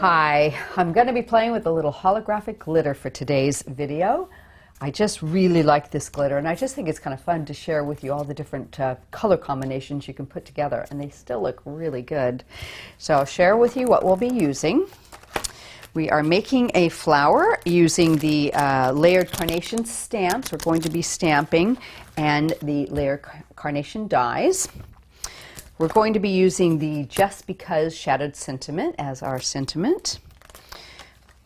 Hi, I'm going to be playing with a little holographic glitter for today's video. I just really like this glitter, and I just think it's kind of fun to share with you all the different color combinations you can put together, and they still look really good. So I'll share with you what we'll be using. We are making a flower using the layered carnation stamps. We're going to be stamping and the layered carnation dies. We're going to be using the Just Because Shadowed Sentiment as our sentiment.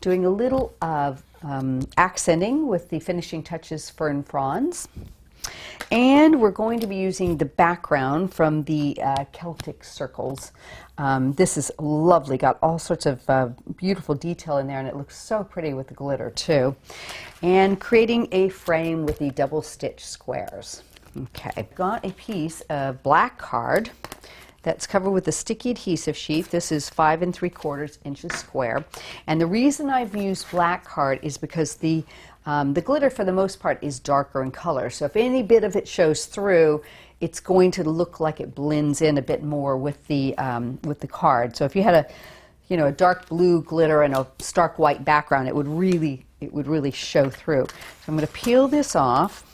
Doing a little of accenting with the Finishing Touches Fern Fronds. And we're going to be using the background from the Celtic circles. This is lovely, got all sorts of beautiful detail in there, and it looks so pretty with the glitter too. And creating a frame with the double stitch squares. Okay, I've got a piece of black card that's covered with a sticky adhesive sheet. This is 5 3/4 inches square. And the reason I've used black card is because the glitter for the most part is darker in color. So if any bit of it shows through, it's going to look like it blends in a bit more with the card. So if you had a dark blue glitter and a stark white background, it would really show through. So I'm going to peel this off,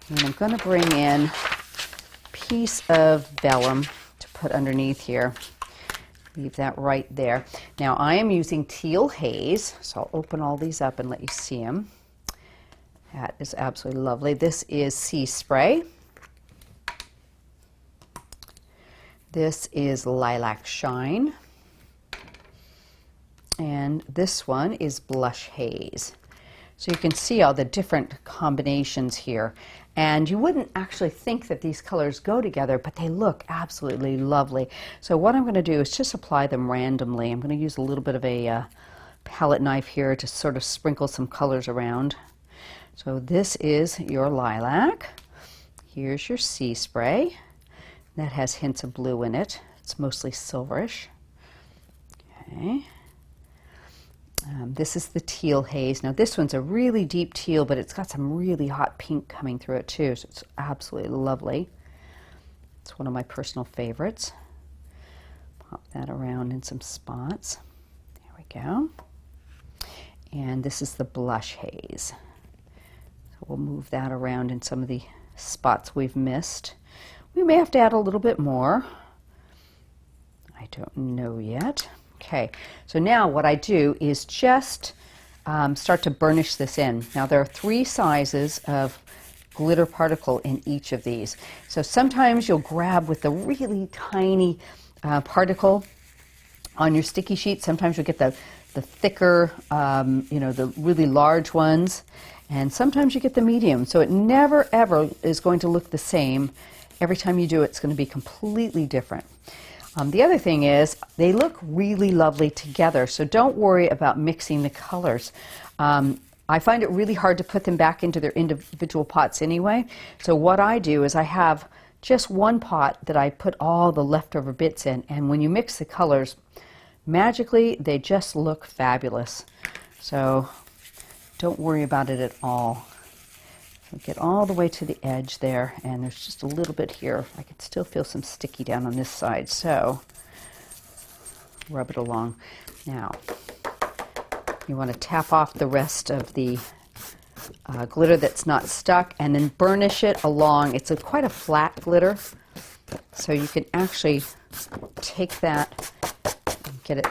and I'm going to bring in a piece of vellum to put underneath here. Leave that right there. Now I am using Teal Haze, so I'll open all these up and let you see them. That is absolutely lovely. This is Sea Spray. This is Lilac Shine. And this one is Blush Haze. So you can see all the different combinations here. And you wouldn't actually think that these colors go together, but they look absolutely lovely. So what I'm going to do is just apply them randomly. I'm going to use a little bit of a palette knife here to sort of sprinkle some colors around. So this is your lilac. Here's your Sea Spray. That has hints of blue in it. It's mostly silverish. Okay. This is the Teal Haze. Now this one's a really deep teal, but it's got some really hot pink coming through it too, so it's absolutely lovely. It's one of my personal favorites. Pop that around in some spots. There we go. And this is the Blush Haze. So we'll move that around in some of the spots we've missed. We may have to add a little bit more. I don't know yet. Okay, so now what I do is just start to burnish this in. Now there are 3 sizes of glitter particle in each of these. So sometimes you'll grab with the really tiny particle on your sticky sheet. Sometimes you'll get the thicker, the really large ones. And sometimes you get the medium. So it never ever is going to look the same. Every time you do it, it's going to be completely different. The other thing is they look really lovely together, so don't worry about mixing the colors. I find it really hard to put them back into their individual pots anyway, so what I do is I have just one pot that I put all the leftover bits in, and when you mix the colors, magically they just look fabulous. So don't worry about it at all. So get all the way to the edge there, and there's just a little bit here. I can still feel some sticky down on this side, so rub it along. Now, you want to tap off the rest of the glitter that's not stuck, and then burnish it along. It's quite a flat glitter, so you can actually take that and get it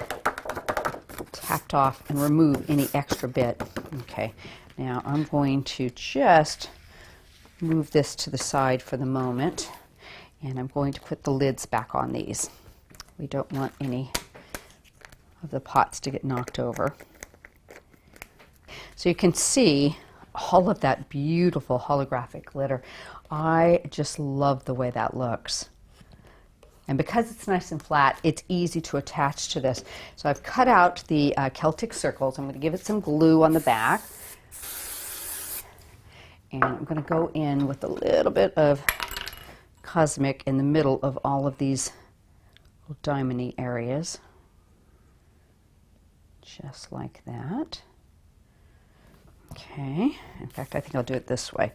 tapped off and remove any extra bit. Okay. Now I'm going to just move this to the side for the moment, and I'm going to put the lids back on these. We don't want any of the pots to get knocked over. So you can see all of that beautiful holographic glitter. I just love the way that looks. And because it's nice and flat, it's easy to attach to this. So I've cut out the Celtic circles. I'm going to give it some glue on the back. And I'm going to go in with a little bit of Cosmic in the middle of all of these little diamond-y areas. Just like that. Okay. In fact, I think I'll do it this way.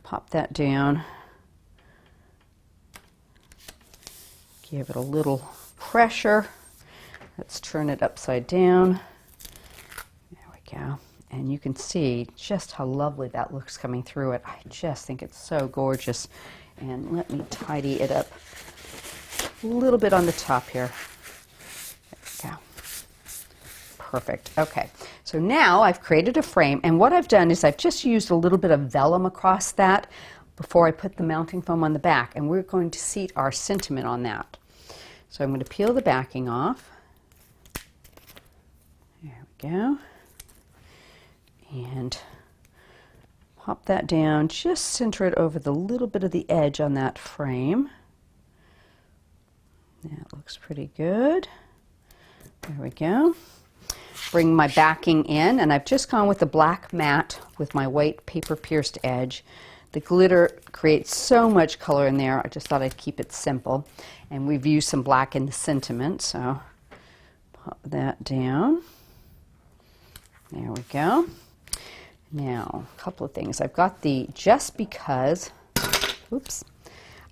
Pop that down. Give it a little pressure. Let's turn it upside down. There we go. And you can see just how lovely that looks coming through it. I just think it's so gorgeous. And let me tidy it up a little bit on the top here. There we go. Perfect. Okay, so now I've created a frame, and what I've done is I've just used a little bit of vellum across that before I put the mounting foam on the back, and we're going to seat our sentiment on that. So I'm going to peel the backing off. There we go. And pop that down, just center it over the little bit of the edge on that frame. That looks pretty good. There we go. Bring my backing in, and I've just gone with the black matte with my white paper pierced edge. The glitter creates so much color in there, I just thought I'd keep it simple. And we've used some black in the sentiment, so pop that down. There we go. Now, a couple of things. I've got the Just Because, oops,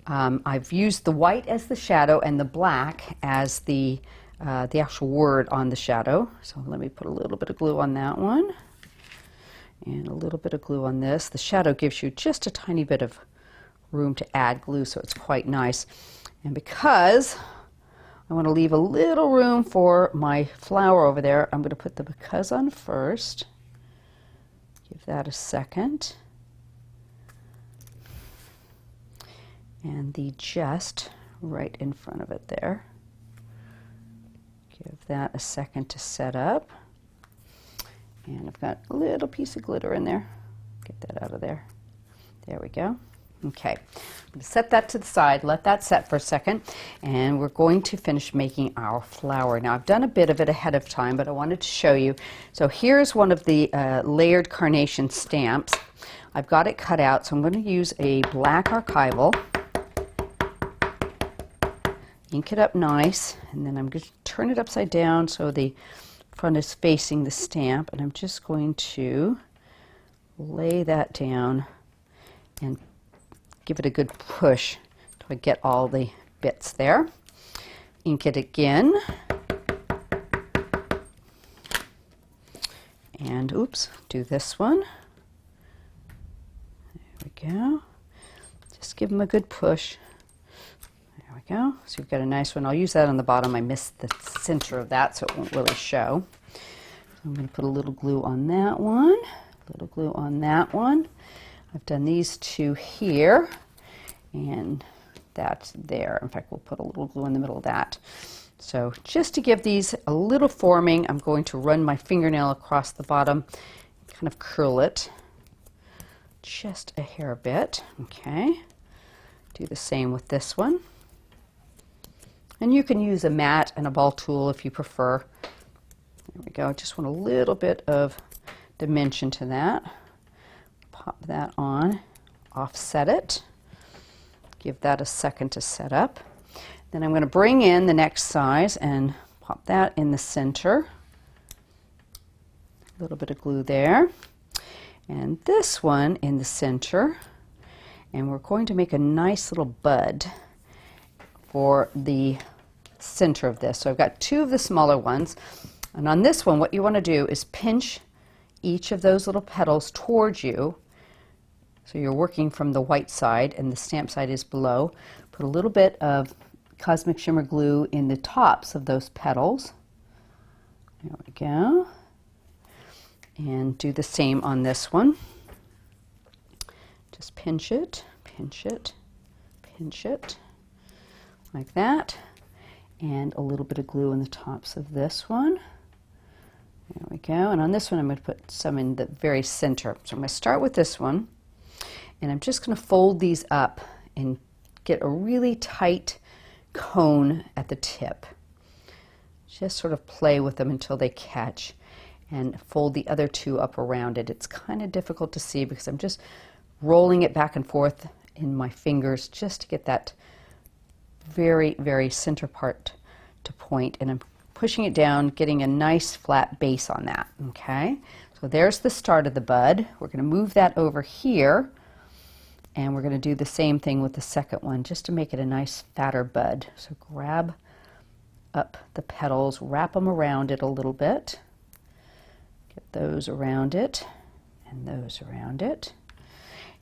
I've used the white as the shadow and the black as the actual word on the shadow. So let me put a little bit of glue on that one and a little bit of glue on this. The shadow gives you just a tiny bit of room to add glue, so it's quite nice. And because I want to leave a little room for my flower over there, I'm going to put the Because on first. Give that a second. And the Just right in front of it there. Give that a second to set up. And I've got a little piece of glitter in there. Get that out of there. There we go. Okay, I'm going to set that to the side, let that set for a second, and we're going to finish making our flower. Now, I've done a bit of it ahead of time, but I wanted to show you. So here's one of the layered carnation stamps. I've got it cut out, so I'm going to use a black Archival. Ink it up nice, and then I'm going to turn it upside down so the front is facing the stamp, and I'm just going to lay that down and give it a good push till I get all the bits there. Ink it again. And oops, do this one. There we go. Just give them a good push. There we go. So you've got a nice one. I'll use that on the bottom. I missed the center of that, so it won't really show. I'm going to put a little glue on that one, a little glue on that one. I've done these two here, and that's there. In fact, we'll put a little glue in the middle of that. So just to give these a little forming, I'm going to run my fingernail across the bottom, kind of curl it just a hair bit. Okay. Do the same with this one. And you can use a mat and a ball tool if you prefer. There we go. Just want a little bit of dimension to that. Pop that on, offset it, give that a second to set up. Then I'm going to bring in the next size and pop that in the center. A little bit of glue there. And this one in the center. And we're going to make a nice little bud for the center of this. So I've got two of the smaller ones. And on this one, what you want to do is pinch each of those little petals towards you. So you're working from the white side and the stamp side is below. Put a little bit of Cosmic Shimmer glue in the tops of those petals. There we go. And do the same on this one. Just pinch it, pinch it, pinch it, like that. And a little bit of glue in the tops of this one. There we go. And on this one, I'm going to put some in the very center. So I'm going to start with this one. And I'm just going to fold these up and get a really tight cone at the tip. Just sort of play with them until they catch and fold the other two up around it. It's kind of difficult to see because I'm just rolling it back and forth in my fingers just to get that very, very center part to point. And I'm pushing it down, getting a nice flat base on that. Okay, so there's the start of the bud. We're going to move that over here. And we're going to do the same thing with the second one, just to make it a nice fatter bud. So grab up the petals, wrap them around it a little bit. Get those around it and those around it.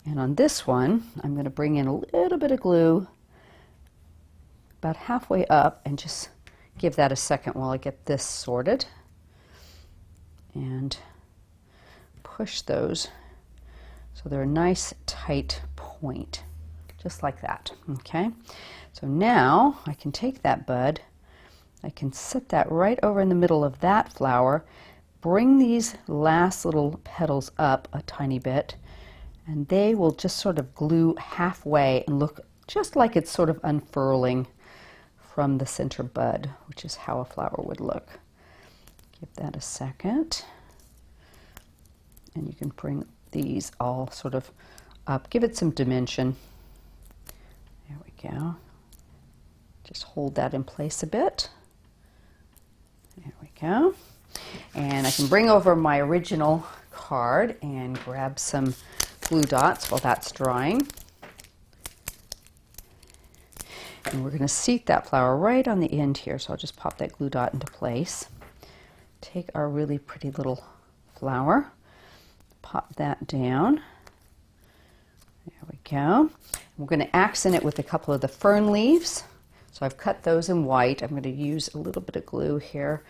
And on this one, I'm going to bring in a little bit of glue about halfway up and just give that a second while I get this sorted. And push those so they're a nice tight point, just like that. Okay, so now I can take that bud, I can set that right over in the middle of that flower, bring these last little petals up a tiny bit, and they will just sort of glue halfway and look just like it's sort of unfurling from the center bud, which is how a flower would look. Give that a second. And you can bring these all sort of up. Give it some dimension. There we go. Just hold that in place a bit. There we go. And I can bring over my original card and grab some glue dots while that's drying. And we're going to seat that flower right on the end here. So I'll just pop that glue dot into place. Take our really pretty little flower. Pop that down. There we go. We're going to accent it with a couple of the fern leaves. So I've cut those in white. I'm going to use a little bit of glue here.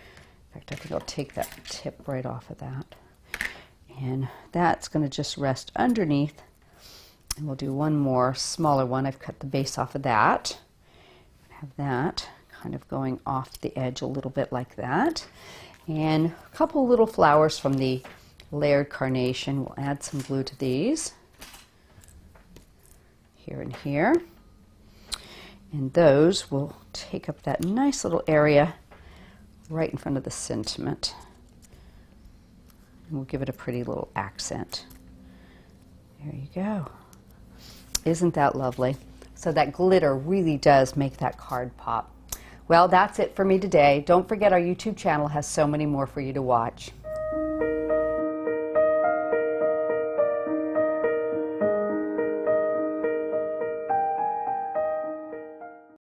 In fact, I think I'll take that tip right off of that. And that's going to just rest underneath. And we'll do one more smaller one. I've cut the base off of that. Have that kind of going off the edge a little bit like that. And a couple little flowers from the layered carnation. We'll add some glue to these, here and here. And those will take up that nice little area right in front of the sentiment. And we'll give it a pretty little accent. There you go. Isn't that lovely? So that glitter really does make that card pop. Well, that's it for me today. Don't forget our YouTube channel has so many more for you to watch.